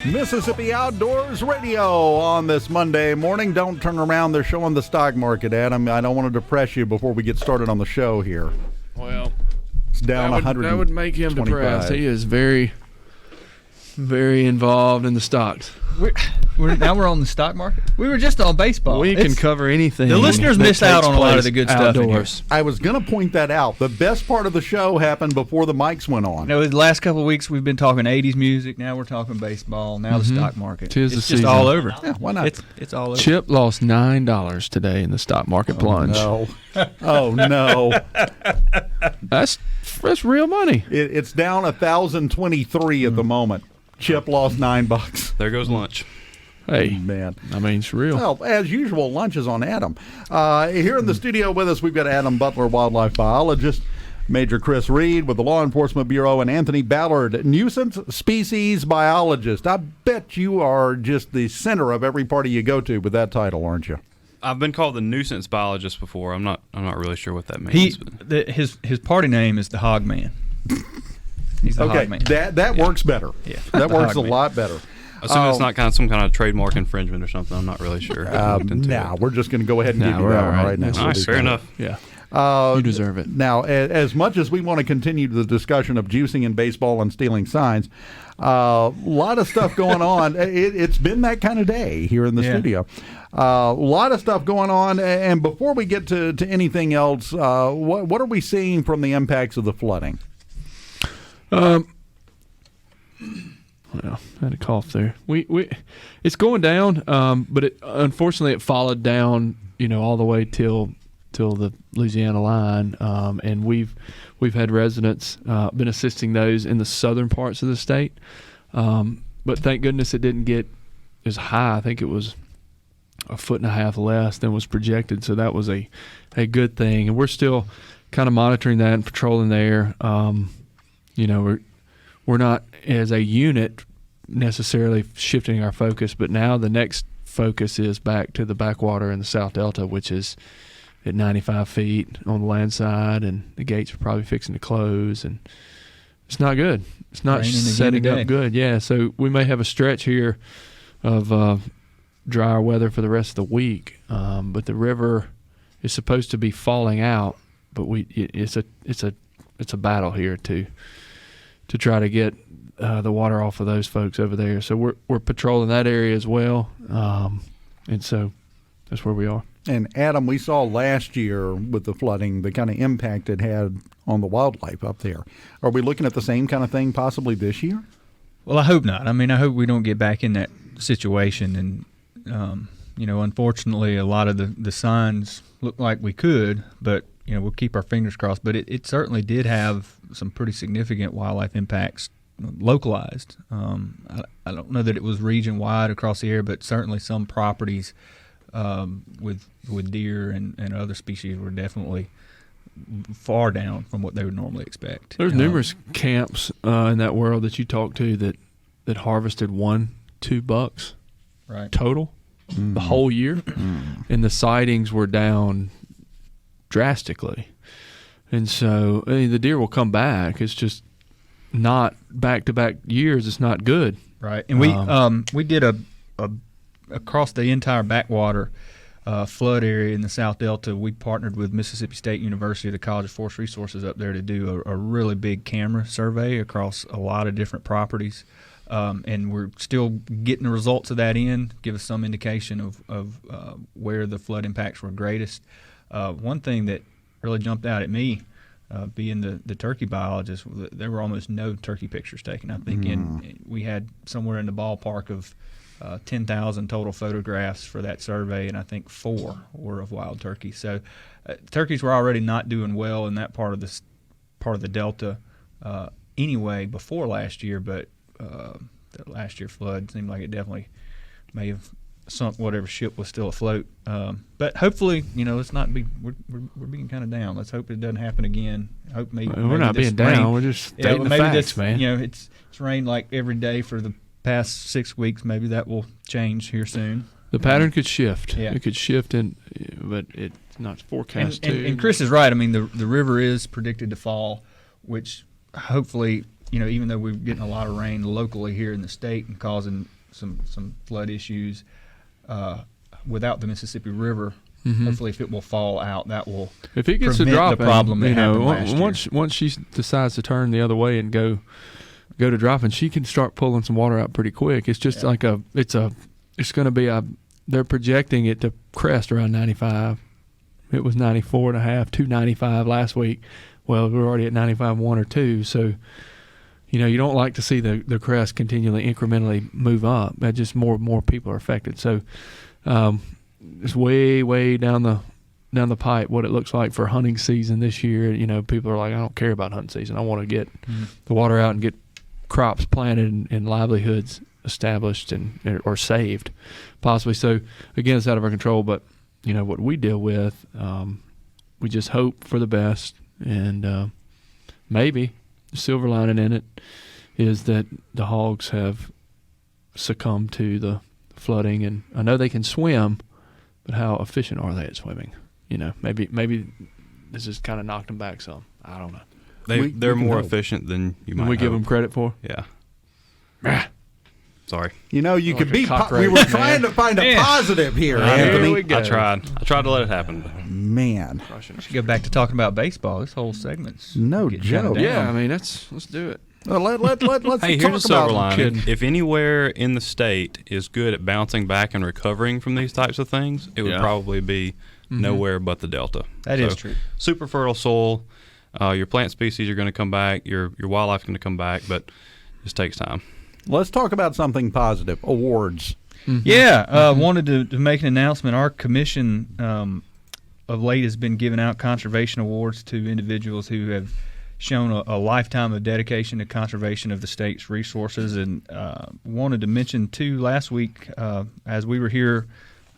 Mississippi Outdoors Radio on this Monday morning. Don't turn around. They're showing the stock market, Adam. I don't want to depress you before we get started on the show here. Well, it's down 100. That would make him depressed. He is very, very involved in the stocks. Now we're on the stock market. We were just on baseball. We can cover anything. The listeners missed out on a lot of the good stuff outdoors. I was going to point that out. The best part of the show happened before the mics went on. The last couple of weeks we've been talking 80s music. Now we're talking baseball. Now the stock market. Tis it's the just season. all over. Yeah, why not? It's all over. Chip lost $9 today in the stock market plunge. No. Oh, no. That's real money. It's down 1,023 at the moment. Chip lost $9. There goes lunch. Hey, Man. I mean, it's real. Well, as usual, lunch is on Adam. Here in the studio with us, we've got Adam Butler, wildlife biologist, Major Chris Reed with the Law Enforcement Bureau, and Anthony Ballard, nuisance species biologist. I bet you are just the center of every party you go to with that title, aren't you? I've been called the nuisance biologist before. I'm not really sure what that means. His party name is the Hog Man. He's the Hog Man. That works better. Yeah, that works a lot better. Assuming it's not some kind of trademark infringement or something. I'm not really sure. We're just going to go ahead and give you that one right now. Nice, fair enough. Yeah. You deserve it. Now, as much as we want to continue the discussion of juicing in baseball and stealing signs, a lot of stuff going on. It's been that kind of day here in the studio. A lot of stuff going on. And before we get to anything else, what are we seeing from the impacts of the flooding? Well, I had a cough there. It's going down, but unfortunately it followed down, all the way till the Louisiana line, and we've had residents been assisting those in the southern parts of the state, but thank goodness it didn't get as high. I think it was 1.5 feet less than was projected, so that was a good thing, and we're still kind of monitoring that and patrolling there. We're not as a unit necessarily shifting our focus, but now the next focus is back to the backwater in the South Delta, which is at 95 feet on the land side, and the gates are probably fixing to close, and it's not good. It's not setting up good. Yeah, so we may have a stretch here of drier weather for the rest of the week, but the river is supposed to be falling out, but it's a battle here to try to get the water off of those folks over there. So we're patrolling that area as well, and so that's where we are. And Adam, we saw last year with the flooding the kind of impact it had on the wildlife up there. Are we looking at the same kind of thing possibly this year? Well, I hope not. I mean, I hope we don't get back in that situation. And, unfortunately, a lot of the signs look like we could, but, we'll keep our fingers crossed. But it certainly did have some pretty significant wildlife impacts localized. I don't know that it was region-wide across the area, but certainly some properties with deer and other species were definitely far down from what they would normally expect. There's numerous camps in that world that you talk to that harvested 1-2 bucks total the whole year, and the sightings were down drastically. And so the deer will come back. It's just not back-to-back years. It's not good. Right. And we did a across the entire backwater flood area in the South Delta. We partnered with Mississippi State University, the College of Forest Resources up there, to do a really big camera survey across a lot of different properties. And we're still getting the results of that in, give us some indication of where the flood impacts were greatest. One thing that really jumped out at me, being the turkey biologist, there were almost no turkey pictures taken. I think we had somewhere in the ballpark of 10,000 total photographs for that survey, and I think 4 were of wild turkeys. So turkeys were already not doing well in that part of the Delta anyway before last year, but the last year flood seemed like it definitely may have sunk whatever ship was still afloat. But hopefully, let's not be we're being kind of down. Let's hope it doesn't happen again. Hope we're not being down. We're just stating the facts, man. It's rained like every day for the past 6 weeks. Maybe that will change here soon. The pattern could shift. Yeah. It could shift, but it's not forecast to. And Chris is right. I mean, the river is predicted to fall, which hopefully even though we're getting a lot of rain locally here in the state and causing some flood issues, without the Mississippi River, hopefully if it will fall out, that will if it gets to prevent dropping, the problem that happened last year. Once she decides to turn the other way and go to dropping, she can start pulling some water out pretty quick. It's just like it's going to be they're projecting it to crest around 95. It was 94.5 to 95 last week. Well, we're already at 95.1 or 2, so you don't like to see the crest continually incrementally move up. That just more people are affected. So it's way down the pipe what it looks like for hunting season this year. People are like, I don't care about hunting season. I want to get the water out and get crops planted and livelihoods established or saved, possibly. So again, it's out of our control. But what we deal with, we just hope for the best, and maybe the silver lining in it is that the hogs have succumbed to the flooding, and I know they can swim, but how efficient are they at swimming? Maybe this has kind of knocked them back some. I don't know. They're more efficient than you might. We give hope. them credit for. Yeah. Sorry. You could be. cockroach, We were trying to find a positive here, Anthony. Here we go. I tried to let it happen. But Man, We should go back to talking about baseball. This whole segment's no getting shut joke. down. Yeah, I mean let's do it. Well, let's hey, talk here's a silver about lining. If anywhere in the state is good at bouncing back and recovering from these types of things, it would probably be nowhere but the Delta. That is true. Super fertile soil. Your plant species are going to come back. Your wildlife's going to come back, but it just takes time. Let's talk about something positive. Awards. Yeah, wanted to make an announcement. Our commission of late has been giving out conservation awards to individuals who have shown a lifetime of dedication to conservation of the state's resources, and wanted to mention two last week as we were here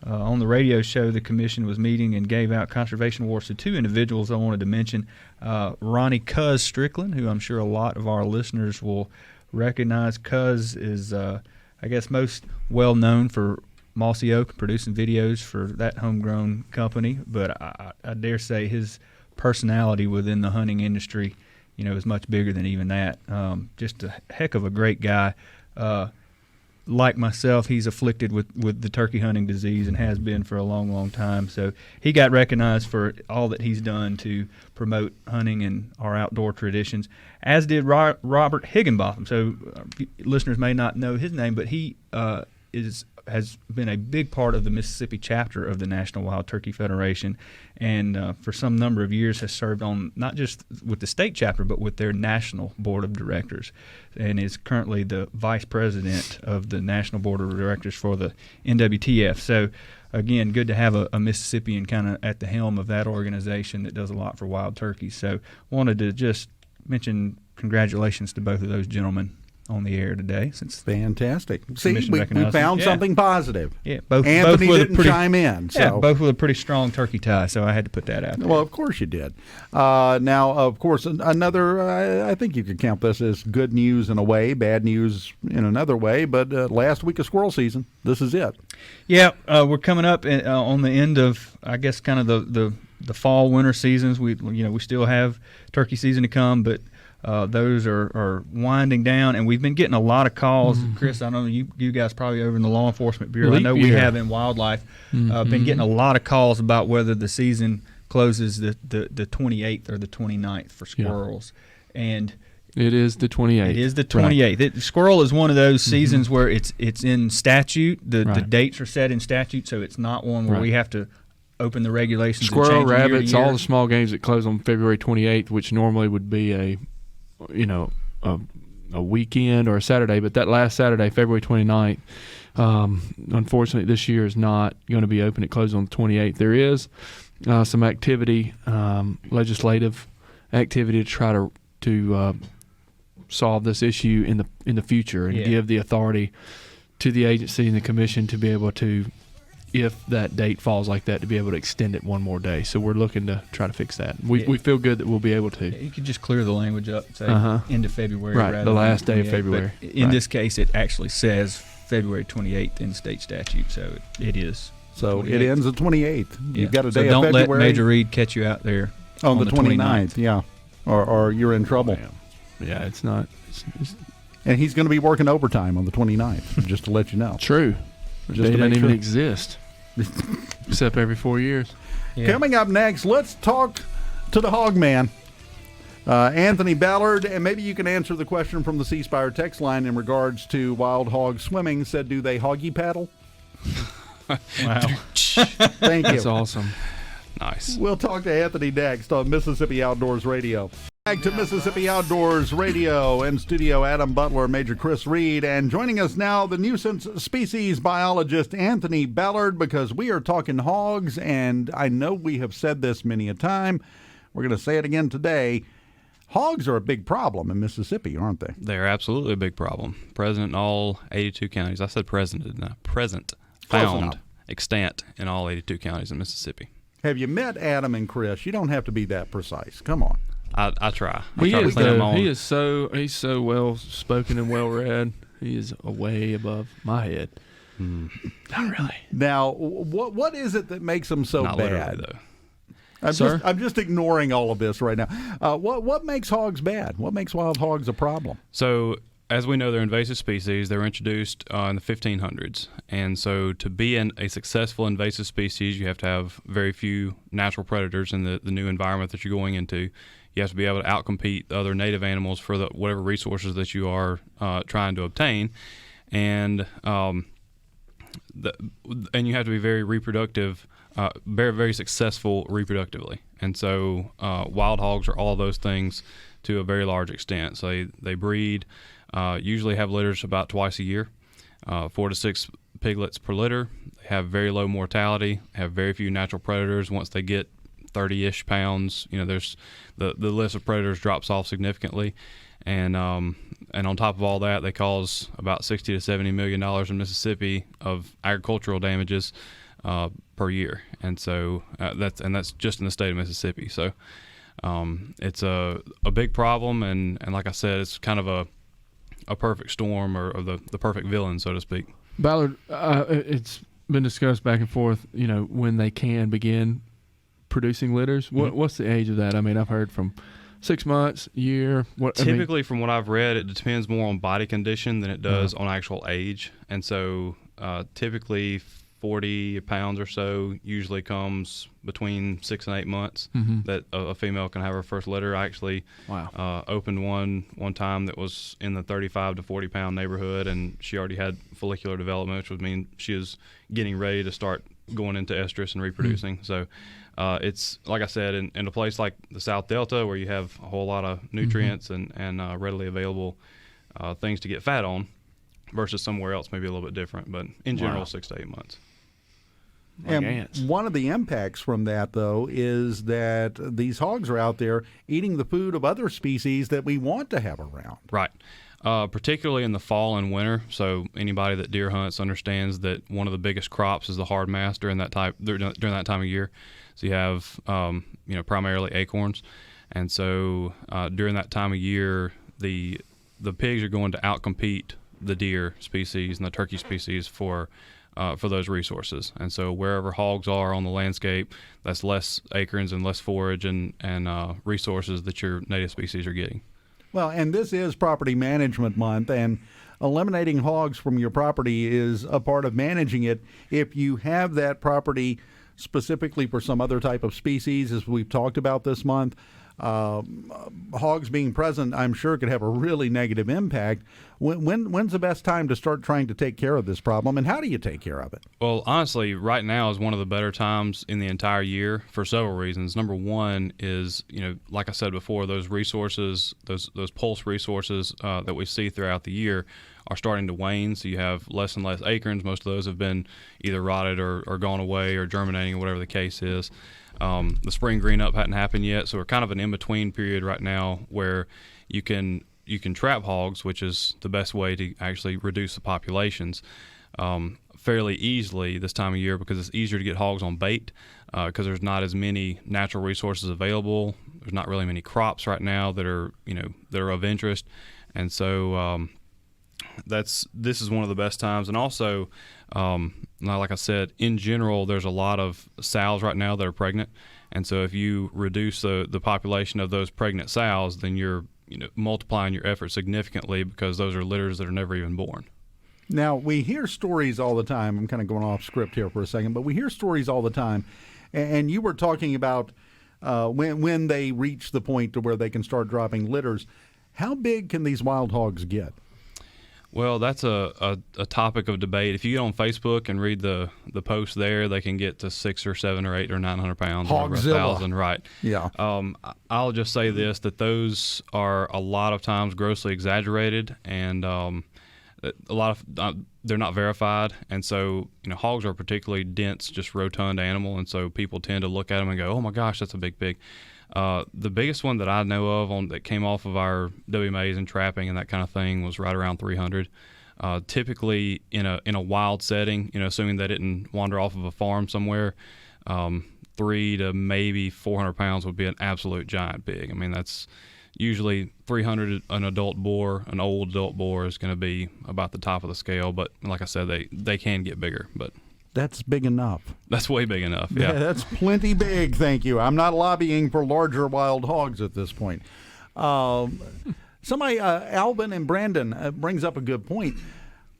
on the radio show. The commission was meeting and gave out conservation awards to two individuals I wanted to mention. Ronnie Cuz Strickland, who I'm sure a lot of our listeners will recognize. Cuz is I guess most well known for Mossy Oak, producing videos for that homegrown company, but I dare say his personality within the hunting industry is much bigger than even that. Just a heck of a great guy. Like myself, he's afflicted with the turkey hunting disease and has been for a long time. So he got recognized for all that he's done to promote hunting and our outdoor traditions, as did Robert Higginbotham. So listeners may not know his name, but he has been a big part of the Mississippi chapter of the National Wild Turkey Federation, and for some number of years has served on not just with the state chapter but with their national board of directors, and is currently the vice president of the national board of directors for the NWTF. So again, good to have a Mississippian kind of at the helm of that organization that does a lot for wild turkeys. So wanted to just mention congratulations to both of those gentlemen on the air today. Since Fantastic. See, commission we recognized found them. something positive. Yeah, both Anthony with didn't chime in. So. Yeah, both with a pretty strong turkey tie, so I had to put that out there. Well, of course you did. Now, of course, another, I think you could count this as good news in a way, bad news in another way, but last week of squirrel season, this is it. Yeah, we're coming up on the end of, I guess, kind of the fall, winter seasons. We still have turkey season to come, but those are winding down, and we've been getting a lot of calls. Chris, I know you guys probably over in the Law Enforcement Bureau. I know we have in wildlife been getting a lot of calls about whether the season closes the 28th or the 29th for squirrels. And it is the 28th. It is the 28th. Right. Squirrel is one of those seasons where it's in statute. The dates are set in statute, so it's not one where we have to open the regulations. Squirrel, and change rabbits, year to year. all the small games that close on February 28th, which normally would be a weekend or a Saturday, but that last Saturday, February 29th, unfortunately this year is not going to be open. It closes on the 28th. There is some activity, legislative activity to try to solve this issue in the future and give the authority to the agency and the commission to be able to, if that date falls like that, to be able to extend it one more day. So we're looking to try to fix that. We feel good that we'll be able to. You could just clear the language up, say end of February. Right, rather the last than day of February. But in this case, it actually says February 28th in state statute, so it is. So it ends the 28th. You've got a day so of don't February. let Major Reed catch you out there on the 29th. Yeah, or you're in trouble. Yeah, it's not. It's And he's going to be working overtime on the 29th, just to let you know. true. The Just day to doesn't make even sure. exist, except every 4 years. Yeah. Coming up next, let's talk to the Hog Man, Anthony Ballard, and maybe you can answer the question from the C Spire text line in regards to wild hog swimming. Said, do they hoggy paddle? Wow. Thank you. That's awesome. Nice. We'll talk to Anthony next on Mississippi Outdoors Radio. Back to Mississippi Outdoors Radio. In studio, Adam Butler, Major Chris Reed, and joining us now, the nuisance species biologist Anthony Ballard, because we are talking hogs, and I know we have said this many a time. We're going to say it again today. Hogs are a big problem in Mississippi, aren't they? They're absolutely a big problem. Present in all 82 counties. I said present, not present. Close Found, enough. extant in all 82 counties in Mississippi. Have you met Adam and Chris? You don't have to be that precise. Come on. I try. I He try to is put them though. on. He's so well spoken and well read. He is way above my head. Not really. Now, what is it that makes them so Not bad? literally, though. Sir? I'm just ignoring all of this right now. What makes hogs bad? What makes wild hogs a problem? So, as we know, they're invasive species. They were introduced in the 1500s. And so to be a successful invasive species, you have to have very few natural predators in the new environment that you're going into. You have to be able to outcompete the other native animals for whatever resources that you are trying to obtain. And and you have to be very reproductive, very, very successful reproductively. And so wild hogs are all those things to a very large extent. So they breed, usually have litters about twice a year, 4 to 6 piglets per litter. They have very low mortality, have very few natural predators. Once they get 30-ish pounds, there's the list of predators drops off significantly. And on top of all that, they cause about $60 to $70 million in Mississippi of agricultural damages per year, and so that's just in the state of Mississippi. So it's a big problem, and like I said, it's kind of a perfect storm or the perfect villain, so to speak. Ballard, it's been discussed back and forth. When they can begin producing litters. What's the age of that? I mean, I've heard from 6 months, year. Typically, from what I've read, it depends more on body condition than it does on actual age. And so typically 40 pounds or so usually comes between 6 and 8 months that a female can have her first litter. I actually opened one time that was in the 35 to 40 pound neighborhood, and she already had follicular development, which would mean she was getting ready to start going into estrus and reproducing. So it's, like I said, in a place like the South Delta where you have a whole lot of nutrients and readily available things to get fat on, versus somewhere else maybe a little bit different. But in general, 6 to 8 months. Like And ants. one of the impacts from that, though, is that these hogs are out there eating the food of other species that we want to have around. Right. Particularly in the fall and winter. So anybody that deer hunts understands that one of the biggest crops is the hard mass during that time of year. So you have primarily acorns, and so during that time of year, the pigs are going to outcompete the deer species and the turkey species for those resources. And so wherever hogs are on the landscape, that's less acorns and less forage and resources that your native species are getting. Well, and this is Property Management Month, and eliminating hogs from your property is a part of managing it. If you have that property specifically for some other type of species, as we've talked about this month, hogs being present, I'm sure, could have a really negative impact. When's the best time to start trying to take care of this problem, and how do you take care of it? Well, honestly, right now is one of the better times in the entire year for several reasons. Number one is, like I said before, those resources, those pulse resources that we see throughout the year are starting to wane. So you have less and less acorns. Most of those have been either rotted or gone away or germinating or whatever the case is. The spring green up hadn't happened yet, so we're kind of an in-between period right now where you can trap hogs, which is the best way to actually reduce the populations fairly easily this time of year, because it's easier to get hogs on bait because there's not as many natural resources available. There's not really many crops right now that are of interest, and so this is one of the best times. And also, like I said, in general, there's a lot of sows right now that are pregnant, and so if you reduce the population of those pregnant sows, then you're multiplying your effort significantly because those are litters that are never even born. Now, we hear stories all the time. I'm kind of going off script here for a second, but we hear stories all the time. And you were talking about when they reach the point to where they can start dropping litters. How big can these wild hogs get? Well, that's a topic of debate. If you get on Facebook and read the posts there, they can get to 6 or 7 or 8 or 900 pounds. Hogzilla. 1,000, right. Yeah. I'll just say this, that those are a lot of times grossly exaggerated, and a lot of they're not verified, and so hogs are a particularly dense, just rotund animal, and so people tend to look at them and go, "Oh my gosh, that's a big pig." The biggest one that I know of that came off of our WMAs and trapping and that kind of thing was right around 300. Typically, in a wild setting, assuming they didn't wander off of a farm somewhere, 3 to maybe 400 pounds would be an absolute giant pig. I mean, that's usually 300. An adult boar, an old adult boar, is going to be about the top of the scale. But like I said, they can get bigger, but that's big enough. That's way big enough. Yeah, that's plenty big. Thank you. I'm not lobbying for larger wild hogs at this point. Somebody, Alvin and Brandon, brings up a good point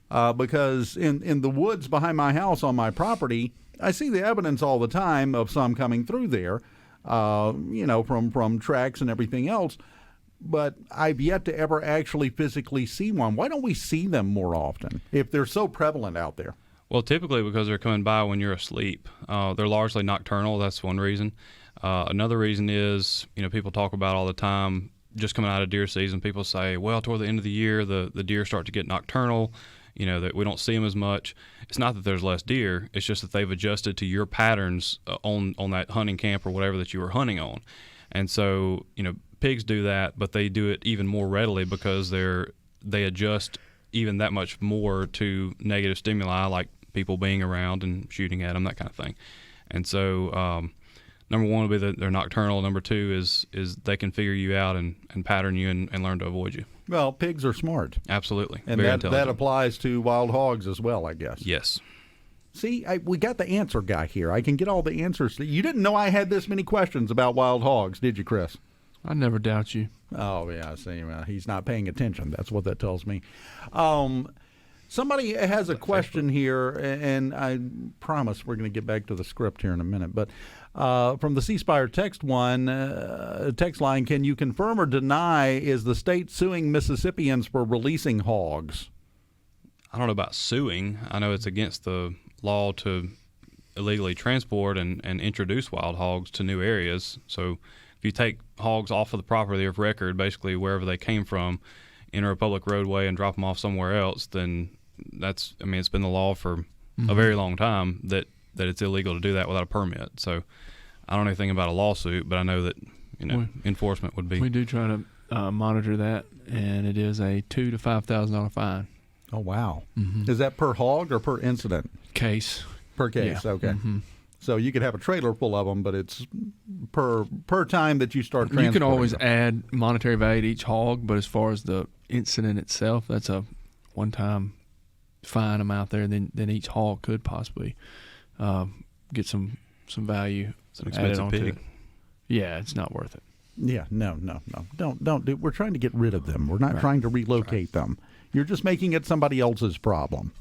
because in the woods behind my house on my property, I see the evidence all the time of some coming through there, from tracks and everything else. But I've yet to ever actually physically see one. Why don't we see them more often if they're so prevalent out there? Well, typically because they're coming by when you're asleep. They're largely nocturnal. That's one reason. Another reason is, people talk about all the time, just coming out of deer season, people say, well, toward the end of the year, the deer start to get nocturnal, that we don't see them as much. It's not that there's less deer. It's just that they've adjusted to your patterns on that hunting camp or whatever that you were hunting on. And so, pigs do that, but they do it even more readily because they adjust even that much more to negative stimuli, like people being around and shooting at them, that kind of thing. And so number one would be that they're nocturnal. Number two is they can figure you out and pattern you and learn to avoid you. Well, pigs are smart. Absolutely. And that applies to wild hogs as well, I guess. Yes. See, we got the answer guy here. I can get all the answers. You didn't know I had this many questions about wild hogs, did you, Chris? I never doubt you. Oh, yeah. See, he's not paying attention. That's what that tells me. Somebody has a question here, and I promise we're going to get back to the script here in a minute. But from the C Spire text line, can you confirm or deny, is the state suing Mississippians for releasing hogs? I don't know about suing. I know it's against the law to illegally transport and introduce wild hogs to new areas. So if you take hogs off of the property of record, basically wherever they came from, enter a public roadway and drop them off somewhere else, then it's been the law for a very long time that it's illegal to do that without a permit. So I don't know anything about a lawsuit, but I know that enforcement would be. We do try to monitor that, and it is a $2,000 to $5,000 fine. Oh, wow. Mm-hmm. Is that per hog or per incident? Case. Per case, yeah. Okay. Mm-hmm. So you could have a trailer full of them, but it's per time that you start transporting. You can always them. add monetary value to each hog, but as far as the incident itself, that's a one-time fine amount there. Then each hog could possibly get some value. It's an expensive pig. Yeah, it's not worth it. Yeah, no. Don't do. We're trying to get rid of them. We're not trying to relocate them. You're just making it somebody else's problem.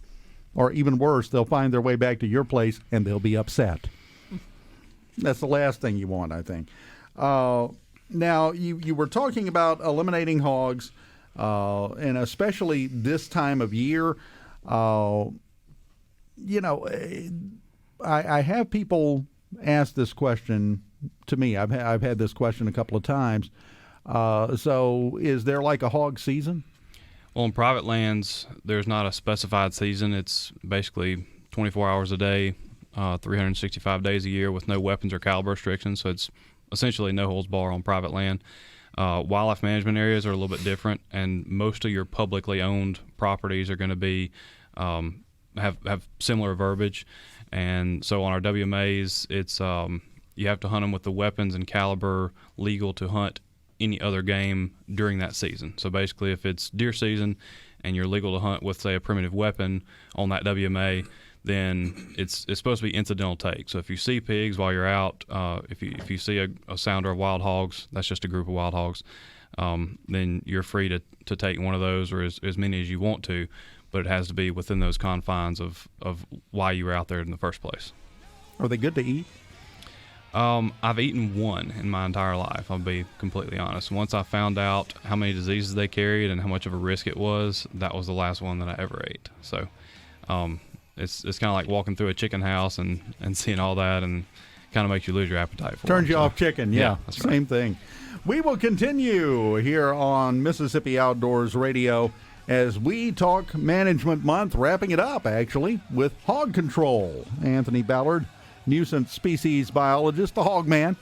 Or even worse, they'll find their way back to your place and they'll be upset. That's the last thing you want, I think. Now, you were talking about eliminating hogs, and especially this time of year. I have people ask this question to me. I've had this question a couple of times. So is there like a hog season? Well, in private lands, there's not a specified season. It's basically 24 hours a day, 365 days a year with no weapons or caliber restrictions. So it's essentially no holds bar on private land. Wildlife management areas are a little bit different, and most of your publicly owned properties are going to be have similar verbiage. And so on our WMAs, it's you have to hunt them with the weapons and caliber legal to hunt any other game during that season. So basically, if it's deer season and you're legal to hunt with, say, a primitive weapon on that WMA, then it's supposed to be incidental take. So if you see pigs while you're out, if you see a sounder of wild hogs, that's just a group of wild hogs. then you're free to take one of those or as many as you want to, but it has to be within those confines of why you were out there in the first place. Are they good to eat? I've eaten one in my entire life, I'll be completely honest. Once I found out how many diseases they carried and how much of a risk it was, that was the last one that I ever ate. So it's kind of like walking through a chicken house and seeing all that, and kind of makes you lose your appetite for Turns them. you off chicken, yeah. That's Same thing. We will continue here on Mississippi Outdoors Radio as we talk Management Month, wrapping it up, actually, with hog control. Anthony Ballard, nuisance species biologist, the Hog Man.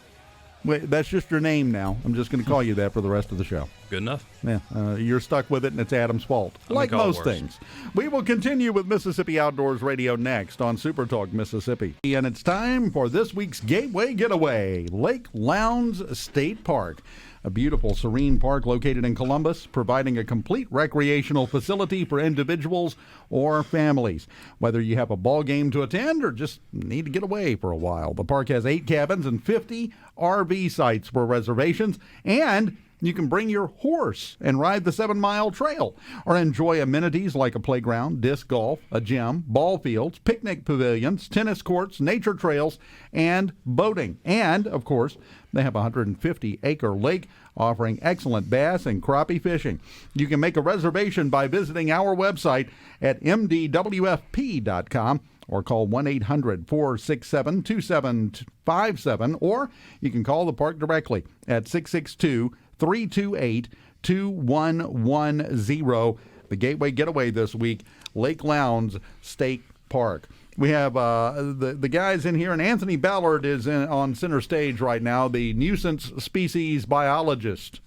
Wait, that's just your name now. I'm just going to call you that for the rest of the show. Good enough. Yeah, you're stuck with it, and it's Adam's fault, like most things. We will continue with Mississippi Outdoors Radio next on Super Talk Mississippi. And it's time for this week's Gateway Getaway, Lake Lowndes State Park. A beautiful, serene park located in Columbus, providing a complete recreational facility for individuals or families. Whether you have a ball game to attend or just need to get away for a while, the park has 8 cabins and 50 RV sites for reservations, and you can bring your horse and ride the 7-mile trail or enjoy amenities like a playground, disc golf, a gym, ball fields, picnic pavilions, tennis courts, nature trails, and boating. And, of course, they have a 150-acre lake offering excellent bass and crappie fishing. You can make a reservation by visiting our website at mdwfp.com or call 1-800-467-2757, or you can call the park directly at 662-328-2110. The Gateway Getaway this week, Lake Lowndes State Park. We have the guys in here, and Anthony Ballard is on center stage right now, the nuisance species biologist.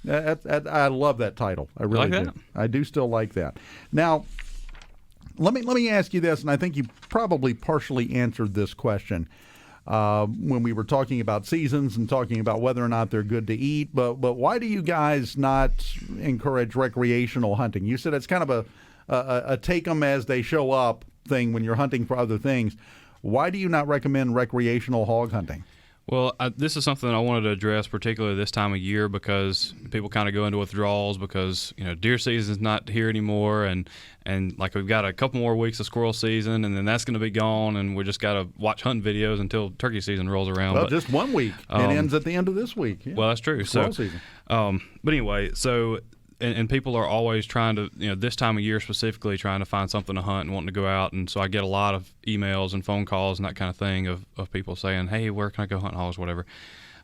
I love that title. I really do. I do still like that. Now, let me ask you this, and I think you probably partially answered this question when we were talking about seasons and talking about whether or not they're good to eat. But why do you guys not encourage recreational hunting? You said it's kind of a take them as they show up thing when you're hunting for other things. Why do you not recommend recreational hog hunting? Well, this is something I wanted to address, particularly this time of year, because people kind of go into withdrawals because deer season's not here anymore, and like we've got a couple more weeks of squirrel season, and then that's going to be gone, and we just got to watch hunting videos until turkey season rolls around. Well, just 1 week. It ends at the end of this week. Yeah. Well, that's true. Squirrel season. But anyway, so. And people are always trying to, this time of year specifically, trying to find something to hunt and wanting to go out. And so I get a lot of emails and phone calls and that kind of thing of people saying, hey, where can I go hunt hogs, whatever.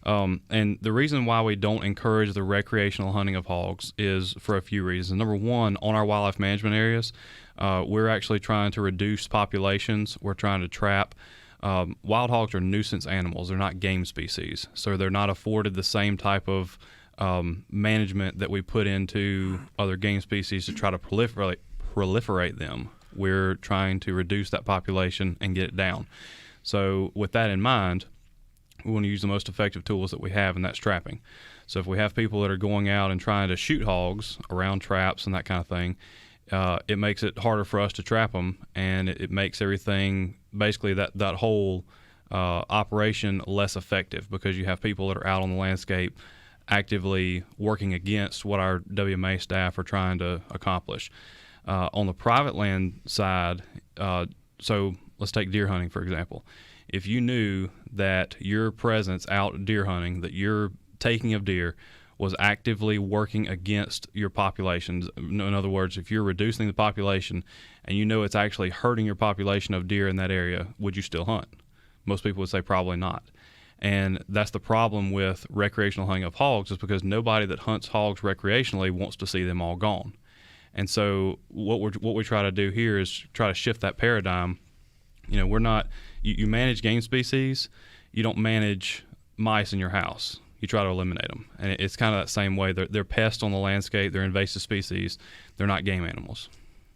And the reason why we don't encourage the recreational hunting of hogs is for a few reasons. Number one, on our wildlife management areas, we're actually trying to reduce populations. We're trying to trap. Wild hogs are nuisance animals. They're not game species. So they're not afforded the same type of management that we put into other game species to try to proliferate them. We're trying to reduce that population and get it down. So with that in mind, we want to use the most effective tools that we have, and that's trapping. So if we have people that are going out and trying to shoot hogs around traps and that kind of thing, it makes it harder for us to trap them, and it makes everything, basically that whole operation less effective, because you have people that are out on the landscape actively working against what our WMA staff are trying to accomplish. On the private land side, so let's take deer hunting, for example. If you knew that your presence out deer hunting, that your taking of deer was actively working against your populations, in other words, if you're reducing the population and you know it's actually hurting your population of deer in that area, would you still hunt? Most people would say probably not. And that's the problem with recreational hunting of hogs, is because nobody that hunts hogs recreationally wants to see them all gone. And so what we try to do here is try to shift that paradigm. We're not you manage game species, you don't manage mice in your house. You try to eliminate them. And it's kind of that same way. They're pests on the landscape, they're invasive species, they're not game animals.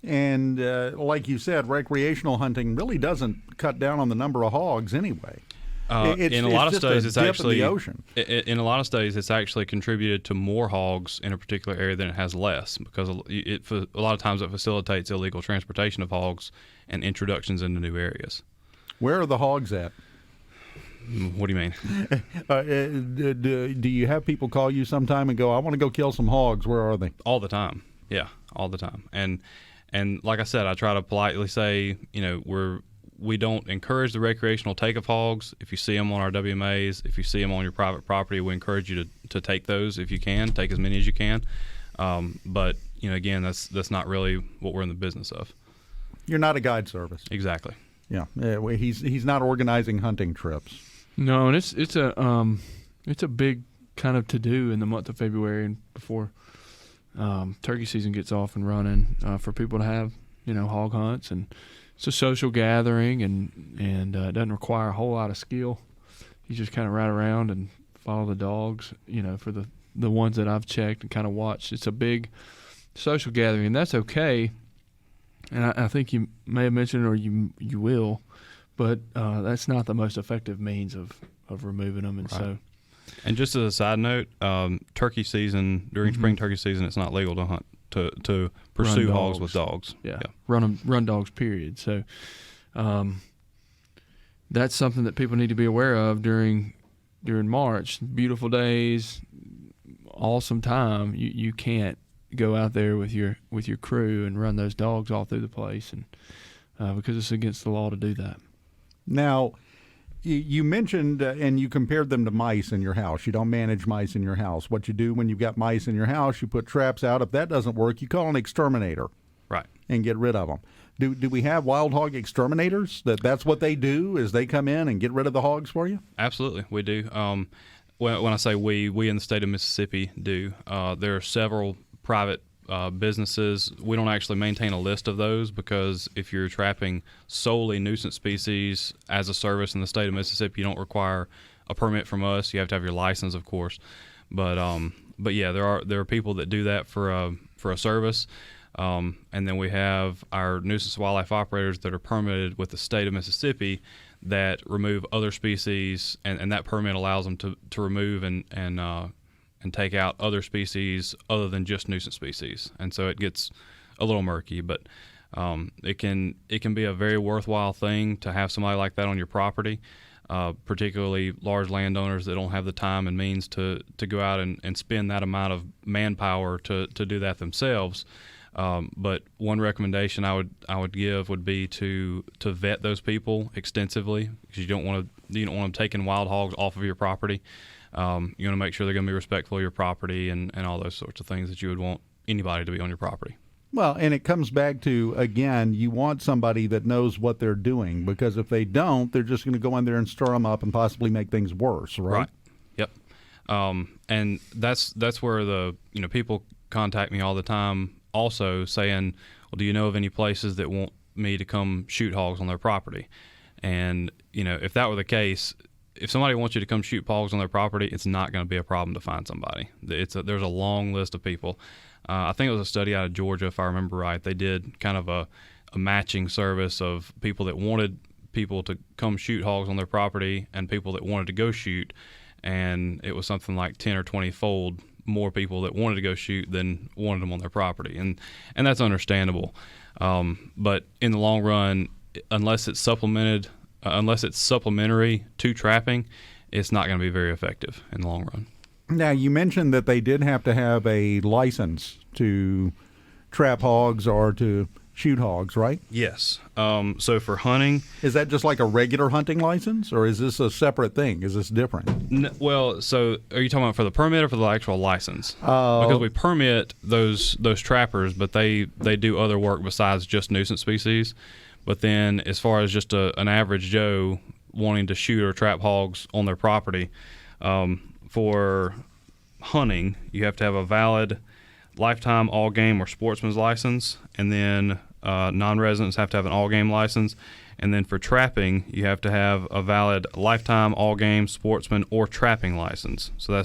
And like you said, recreational hunting really doesn't cut down on the number of hogs anyway. In a lot of studies, it's actually in the ocean. In a lot of studies, it's actually contributed to more hogs in a particular area than it has less, because a lot of times it facilitates illegal transportation of hogs and introductions into new areas. Where are the hogs at? What do you mean? Do you have people call you sometime and go, I want to go kill some hogs? Where are they? All the time. Yeah, all the time. And like I said, I try to politely say, we don't encourage the recreational take of hogs. If you see them on our WMAs, if you see them on your private property, we encourage you to take those if you can, take as many as you can. But again, that's not really what we're in the business of. You're not a guide service. Exactly. Yeah, he's not organizing hunting trips. No, and it's a big kind of to do in the month of February and before turkey season gets off and running for people to have hog hunts, and it's a social gathering, and it doesn't require a whole lot of skill. You just kind of ride around and follow the dogs. For the ones that I've checked and kind of watched, it's a big social gathering, and that's okay. And I think you may have mentioned, or you will, but that's not the most effective means of removing them. And right. So, and just as a side note, turkey season during spring turkey season, it's not legal to hunt to pursue hogs with dogs. Yeah. Run dogs. Period. So, that's something that people need to be aware of during March. Beautiful days, awesome time. You can't go out there with your crew and run those dogs all through the place, and because it's against the law to do that. Now, you mentioned and you compared them to mice in your house. You don't manage mice in your house. What you do when you've got mice in your house, you put traps out. If that doesn't work, you call an exterminator, right, and get rid of them. Do we have wild hog exterminators? That's what they do, is they come in and get rid of the hogs for you? Absolutely, we do. When I say we in the state of Mississippi do, there are several private businesses. We don't actually maintain a list of those, because if you're trapping solely nuisance species as a service in the state of Mississippi, you don't require a permit from us. You have to have your license, of course. But yeah, there are people that do that for a service. And then we have our nuisance wildlife operators that are permitted with the state of Mississippi that remove other species, and that permit allows them to remove and take out other species other than just nuisance species. And so it gets a little murky, but it can be a very worthwhile thing to have somebody like that on your property, particularly large landowners that don't have the time and means to go out and spend that amount of manpower to do that themselves. But one recommendation I would give would be to vet those people extensively, because you don't want them taking wild hogs off of your property. You want to make sure they're going to be respectful of your property and all those sorts of things that you would want anybody to be on your property. Well, and it comes back to, again, you want somebody that knows what they're doing, because if they don't, they're just going to go in there and stir them up and possibly make things worse, right? Right. Yep. And that's where the people contact me all the time, also saying, well, do you know of any places that want me to come shoot hogs on their property? And if that were the case, if somebody wants you to come shoot hogs on their property, it's not going to be a problem to find somebody. There's a long list of people. I think it was a study out of Georgia, if I remember right. They did kind of a matching service of people that wanted people to come shoot hogs on their property and people that wanted to go shoot, and it was something like 10 or 20 fold more people that wanted to go shoot than wanted them on their property, and that's understandable. But in the long run, unless it's supplementary to trapping, it's not going to be very effective in the long run. Now, you mentioned that they did have to have a license to trap hogs or to shoot hogs, right? Yes. So for hunting, is that just like a regular hunting license, or is this a separate thing? Is this different? Well, so are you talking about for the permit or for the actual license? Because we permit those trappers, but they do other work besides just nuisance species. But then as far as just an average Joe wanting to shoot or trap hogs on their property, for hunting, you have to have a valid lifetime all-game or sportsman's license, and then non-residents have to have an all-game license. And then for trapping, you have to have a valid lifetime all-game sportsman or trapping license. So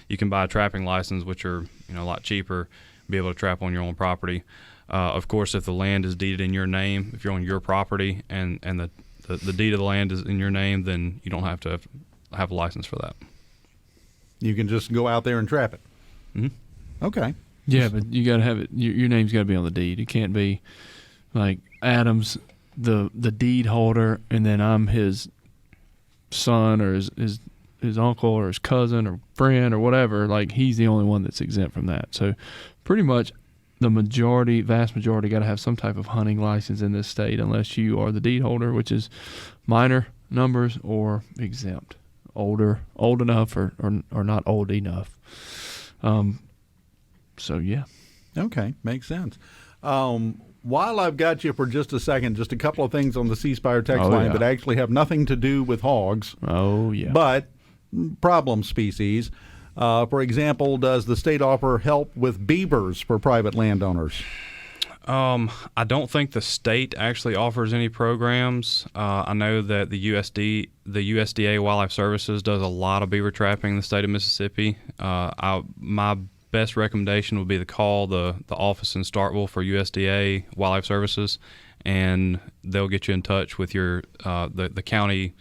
you can buy a trapping license, which are a lot cheaper, be able to trap on your own property. Of course, if the land is deeded in your name, if you're on your property and the deed of the land is in your name, then you don't have to have a license for that. You can just go out there and trap it. Mm-hmm. Okay. Yeah, but you got to have it. Your name's got to be on the deed. It can't be like Adam's the deed holder, and then I'm his son or his uncle or his cousin or friend or whatever, like he's the only one that's exempt from that. So pretty much the vast majority got to have some type of hunting license in this state unless you are the deed holder, which is minor numbers or exempt, old enough or not old enough. So yeah. Okay, makes sense. While I've got you for just a second, just a couple of things on the C Spire text line that actually have nothing to do with hogs. Oh, yeah. But problem species. For example, does the state offer help with beavers for private landowners? I don't think the state actually offers any programs. I know that the USDA Wildlife Services does a lot of beaver trapping in the state of Mississippi. My best recommendation would be to call the office in Starkville for USDA Wildlife Services, and they'll get you in touch with your the county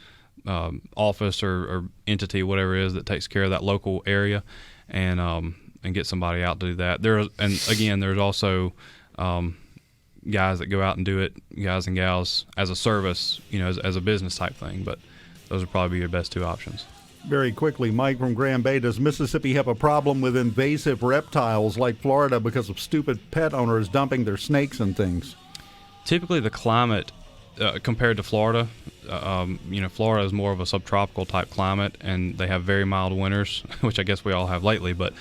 office or entity, whatever it is that takes care of that local area, and get somebody out to do that. There's also guys that go out and do it, guys and gals, as a service, as a business type thing. But those would probably be your best two options. Very quickly, Mike from Grand Bay, does Mississippi have a problem with invasive reptiles like Florida because of stupid pet owners dumping their snakes and things? Typically, the climate compared to Florida, Florida is more of a subtropical type climate, and they have very mild winters, which I guess we all have lately. But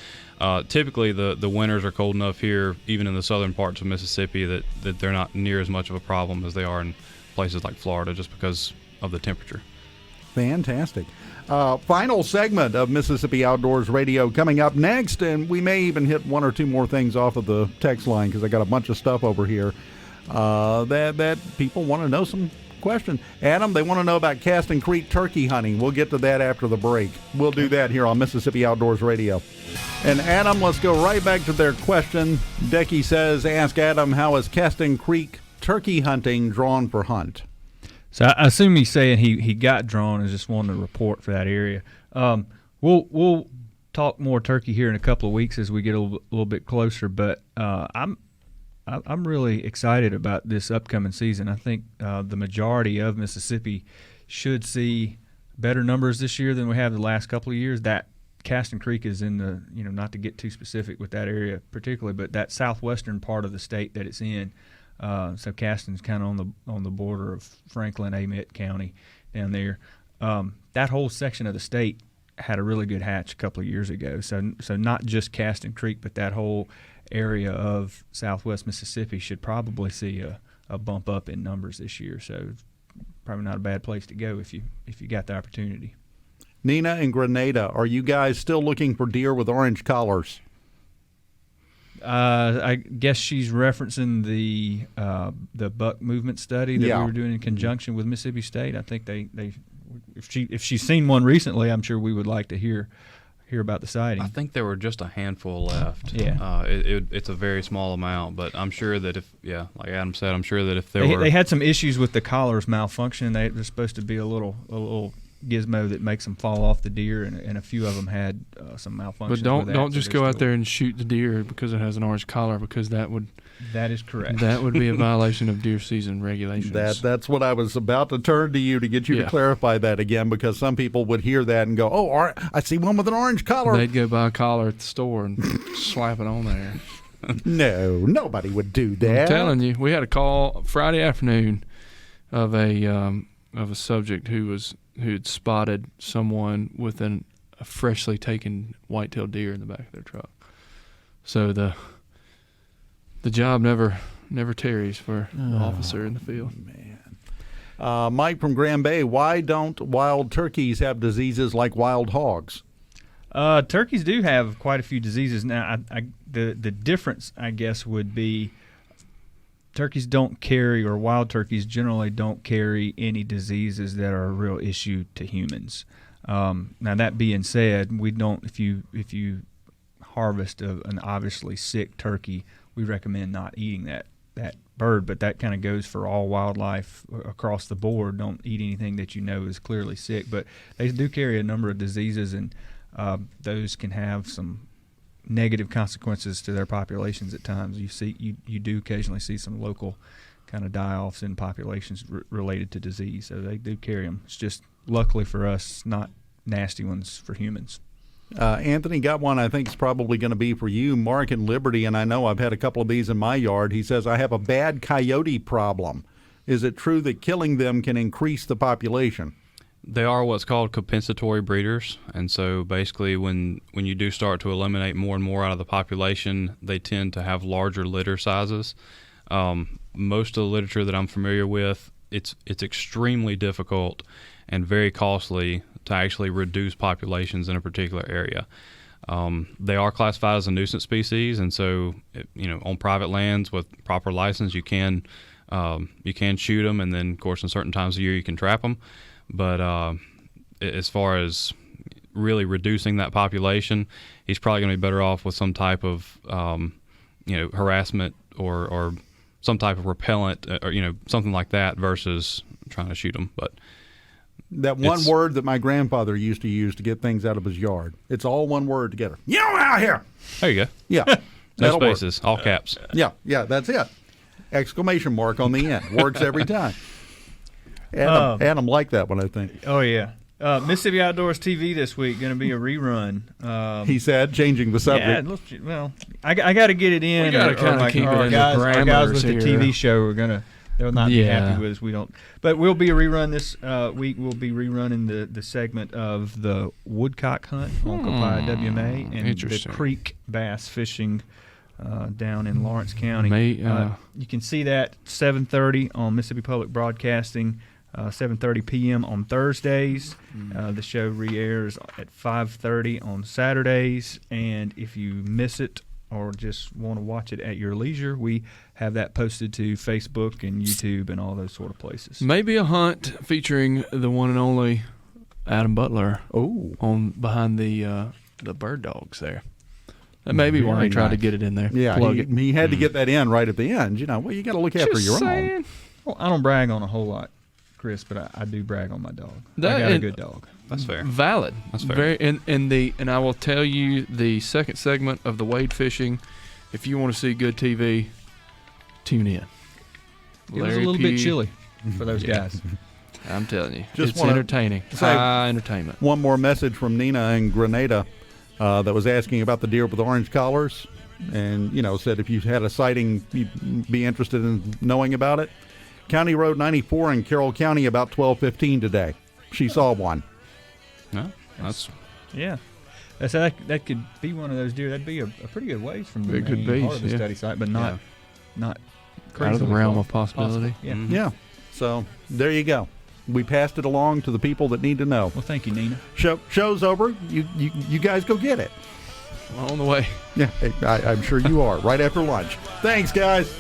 typically, the winters are cold enough here, even in the southern parts of Mississippi, that they're not near as much of a problem as they are in places like Florida, just because of the temperature. Fantastic. Final segment of Mississippi Outdoors Radio coming up next, and we may even hit one or two more things off of the text line because I got a bunch of stuff over here that people want to know some questions. Adam, they want to know about Caston Creek turkey hunting. We'll get to that after the break. We'll do that here on Mississippi Outdoors Radio. And Adam, let's go right back to their question. Decky says, ask Adam, how is Caston Creek turkey hunting drawn for hunt? So I assume he's saying he got drawn and just wanted to report for that area. We'll talk more turkey here in a couple of weeks as we get a little bit closer. But I'm really excited about this upcoming season. I think the majority of Mississippi should see better numbers this year than we have the last couple of years. That Caston Creek is in the not to get too specific with that area particularly, but that southwestern part of the state that it's in. So Caston's kind of on the border of Franklin, Amite County down there. That whole section of the state had a really good hatch a couple of years ago. So not just Caston Creek, but that whole area of southwest Mississippi should probably see a bump up in numbers this year. So probably not a bad place to go if you got the opportunity. Nina and Grenada, are you guys still looking for deer with orange collars? I guess she's referencing the buck movement study that we were doing in conjunction with Mississippi State. I think they if she's seen one recently, I'm sure we would like to hear about the sighting. I think there were just a handful left. Yeah, it's a very small amount, but I'm sure that like Adam said, I'm sure that if they had some issues with the collars malfunctioning. They're supposed to be a little gizmo that makes them fall off the deer, and a few of them had some malfunctions. But don't just go out there and shoot the deer because it has an orange collar, because that is correct. That would be a violation of deer season regulations. That's what I was about to turn to you to get you to clarify that again, because some people would hear that and go, "Oh, I see one with an orange collar." They'd go buy a collar at the store and slap it on there. No, nobody would do that. I'm telling you, we had a call Friday afternoon of a subject who had spotted someone with a freshly taken white-tailed deer in the back of their truck. So the job never tarries for the officer in the field. Man. Mike from Grand Bay, why don't wild turkeys have diseases like wild hogs? Turkeys do have quite a few diseases. Now, the difference, I guess, would be turkeys don't carry, or wild turkeys generally don't carry, any diseases that are a real issue to humans. Now, that being said, we don't. If you harvest an obviously sick turkey, we recommend not eating that bird. But that kind of goes for all wildlife across the board. Don't eat anything that you know is clearly sick. But they do carry a number of diseases, and those can have some negative consequences to their populations at times. You do occasionally see some local kind of die-offs in populations related to disease, so they do carry them. It's just luckily for us, not nasty ones for humans. Anthony got one I think is probably going to be for you, Mark in Liberty, and I know I've had a couple of these in my yard. He says, I have a bad coyote problem. Is it true that killing them can increase the population? They are what's called compensatory breeders, and so basically when you do start to eliminate more and more out of the population, they tend to have larger litter sizes. Most of the literature that I'm familiar with, it's extremely difficult and very costly to actually reduce populations in a particular area. They are classified as a nuisance species, and so on private lands with proper license, you can shoot them, and then of course in certain times of year you can trap them. But as far as really reducing that population, he's probably going to be better off with some type of harassment or some type of repellent or something like that versus trying to shoot them. But that one word that my grandfather used to use to get things out of his yard. It's all one word together. You out here. There you go. Yeah. No spaces, all caps. Yeah, that's it. Exclamation mark on the end. Works every time. Adam liked that one, I think. Oh, yeah. Mississippi Outdoors TV this week, going to be a rerun. He said, changing the subject. Yeah, well, I got to get it in. We got to kind of keep it in the parameters our guys with here. the TV show they'll not be happy with us. We don't. But we'll be a rerun this week. We'll be rerunning the segment of the woodcock hunt on Copiah WMA and the creek bass fishing down in Lawrence County. You can see that 7:30 on Mississippi Public Broadcasting. 7:30 p.m. on Thursdays. The show re-airs at 5:30 on Saturdays. And if you miss it or just want to watch it at your leisure, we have that posted to Facebook and YouTube and all those sort of places. Maybe a hunt featuring the one and only Adam Butler. Oh, behind the bird dogs there. That may be why he tried to get it in there. Yeah, he had to get that in right at the end. You got to look after your own. Well, I don't brag on a whole lot, Chris, but I do brag on my dog. I got a good dog. That's fair. Valid. That's fair. And I will tell you the second segment of the wade fishing. If you want to see good TV, tune in. It was a little bit chilly for those guys. I'm telling you, Just it's entertaining. High entertainment. One more message from Nina in Grenada that was asking about the deer with orange collars, and said if you had a sighting, you'd be interested in knowing about it. County Road 94 in Carroll County about 12:15 today. She saw one. No, that's So that could be one of those deer. That'd be a pretty good ways from the It could main be, part of the study site, but not out of the realm of possibility. Yeah. Mm-hmm. Yeah. So there you go. We passed it along to the people that need to know. Well, thank you, Nina. Show's over. You guys go get it. On the way. Yeah, I'm sure you are. Right after lunch. Thanks, guys.